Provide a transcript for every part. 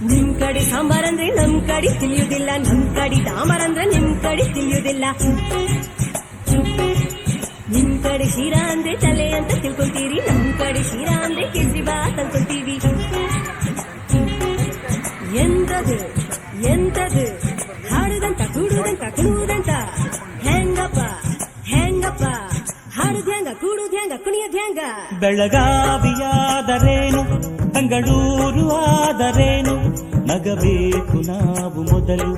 ನಿಮ್ ಕಡೆ ಸಾಂಬಾರಂದ್ರೆ ನಮ್ ಕಡೆ ತಿಳಿಯುವುದಿಲ್ಲ, ನಮ್ ಕಡೆ ಡಾಂಬರಂದ್ರೆ ನಿಮ್ ಕಡೆ ತಿಳಿಯುವುದಿಲ್ಲ. ನಿಮ್ ಕಡೆ ಶಿರಾ ಅಂದ್ರೆ ತಲೆ ಅಂತ ತಿಳ್ಕೊಂತೀರಿ, ನಮ್ ಕಡೆ ಶಿರಾ ಅಂದ್ರೆ ಕೇಜ್ರಿಬಾತ್ ಅನ್ಕೊಂತೀವಿ. ಎಂತದು ಎಂತದು ಹಾಡುದಂತ ಕೂಡುದಂತ ಕುಣುವುದಂತ, ಹೆಂಗಪ್ಪ ಹೆಂಗಪ್ಪ ಹಾಡುದ ಹೆಂಗ ಕೂಡುದ ಹೆಂಗ ಕುಣಿಯದ ಹೆಂಗ. ಬೆಳಗಾವಿಯಾದರೇನು ಬೆಂಗಳೂರು ಆದರೇನು, ನಗಬೇಕು ನಾವು ಮೊದಲು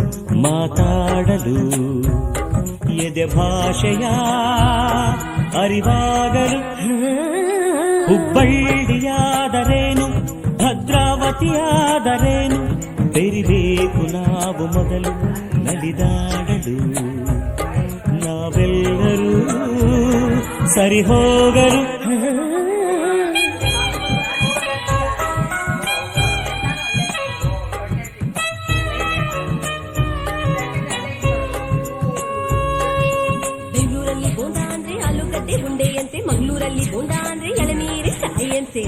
ಮಾತಾಡಲು, ಎದೆ ಭಾಷೆಯ ಅರಿವಾಗಲು. ಹುಬ್ಬಳ್ಳಿಯಾದರೇನು ಭದ್ರಾವತಿಯಾದರೇನು, ಬೆರಿಬೇಕು ನಾವು ಮೊದಲು ನಲಿದಾಡಲು. ನಾವೆಲ್ಲರೂ ಸರಿ ಹೋಗಲು. ಬೆಂಗಳೂರಲ್ಲಿ ಬೋಂಡ ಅಂದ್ರೆ ಆಲೂಗಡ್ಡೆ ಗುಂಡೆಯಂತೆ, ಮಂಗಳೂರಲ್ಲಿ ಬೋಂಡ ಅಂದ್ರೆ ಎಳನೀರಿ ಕಾಯಿಯಂತೆ.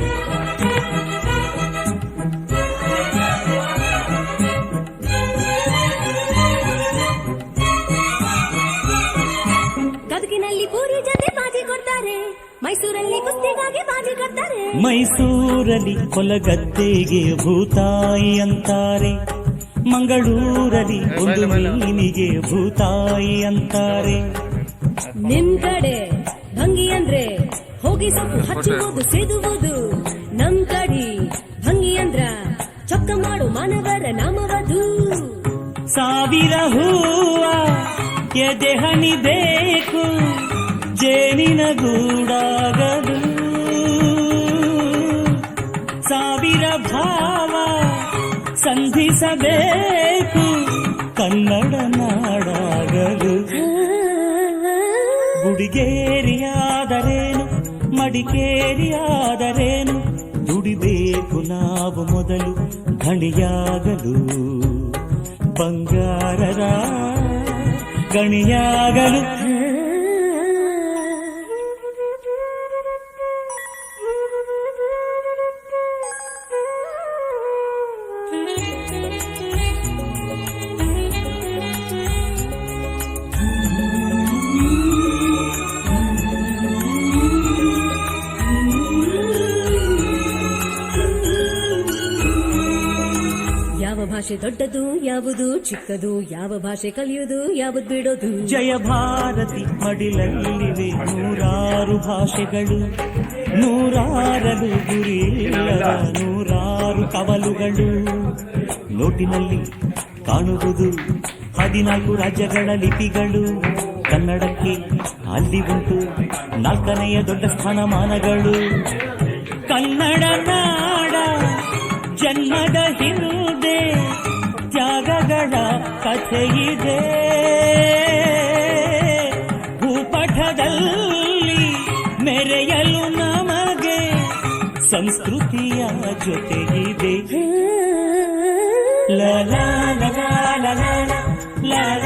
ಗದಗಿನಲ್ಲಿ ಪೂರಿ ಜೊತೆ ಬಾಜಿ ಕೊಡ್ತಾರೆ, ಮೈಸೂರಲ್ಲಿ ಕುಸ್ತಿಗಾಗಿ ಬಾಜಿ ಕೊಡ್ತಾರೆ. ಮೈಸೂರಲ್ಲಿ ಕೊಲಗದ್ದೆಗೆ ಭೂತಾಯಿ ಅಂತಾರೆ, ಮಂಗಳೂರಲ್ಲಿ ಒಂದು ಮೀನಿಗೆ ಭೂತಾಯಿ ಅಂತಾರೆ. ನಿಮ್ ಕಡೆ ಭಂಗಿ ಅಂದ್ರೆ ಹೋಗಿ ಸೊಪ್ಪು ಹಚ್ಚುವುದು ಸೇದುವುದು, ನಮ್ ಕಡೆ ಭಂಗಿ ಅಂದ್ರ ಚೊಕ್ಕ ಮಾಡು ಮಾನವರ ನಾಮವದು. ಸಾವಿರ ಹೂವ ಎದೆ ಹನಿಬೇಕು, ಜೇನಿನ ಗೂಡಾಗಲು. ಸಾವಿರ ಭಾವ ಸಂಧಿಸಬೇಕು, ಕನ್ನಡ ನಾಡಾಗಲು. ಗುಡಿಗೇರಿಯಾದರೇನು ಮಡಿಕೇರಿಯಾದರೇನು, ದುಡಿಬೇಕು ನಾವು ಮೊದಲು ಧಣಿಯಾಗಲು, ಬಂಗಾರರ ಗಣಿಯಾಗಲು. ಯಾವ ಭಾಷೆ ದೊಡ್ಡದು ಯಾವುದು ಚಿಕ್ಕದು, ಯಾವ ಭಾಷೆ ಕಲಿಯುವುದು ಯಾವುದು ಬಿಡೋದು. ಜಯ ಭಾರತಿ ಮಡಿಲಲ್ಲಿವೆ ನೂರಾರು ಭಾಷೆಗಳು, ನೂರಾರಲು ಗುರಿಯಿಲ್ಲದ ನೂರಾರು ಕವಲುಗಳು. ನೋಟಿನಲ್ಲಿ ಕಾಣುವುದು 14 ರಾಜ್ಯಗಳ ಲಿಪಿಗಳು, ಕನ್ನಡಕ್ಕೆ ಅಲ್ಲಿ ಉಂಟು 4ನೆಯ ದೊಡ್ಡ ಸ್ಥಾನಮಾನಗಳು. ಕನ್ನಡ ನಾಡ ಜನ್ಮದ ಹಿಂದೆ ತ್ಯಾಗಗಳ ಕಥೆಯಿದೆ, ಭೂಪಟದಲ್ಲಿ ಮೆರೆಯಲು ನಮಗೆ ಸಂಸ್ಕೃತಿಯ ಜೊತೆಗಿದೆ. ಲ ಲ ಲ ಲ ಲ ಲ ಲ ಲ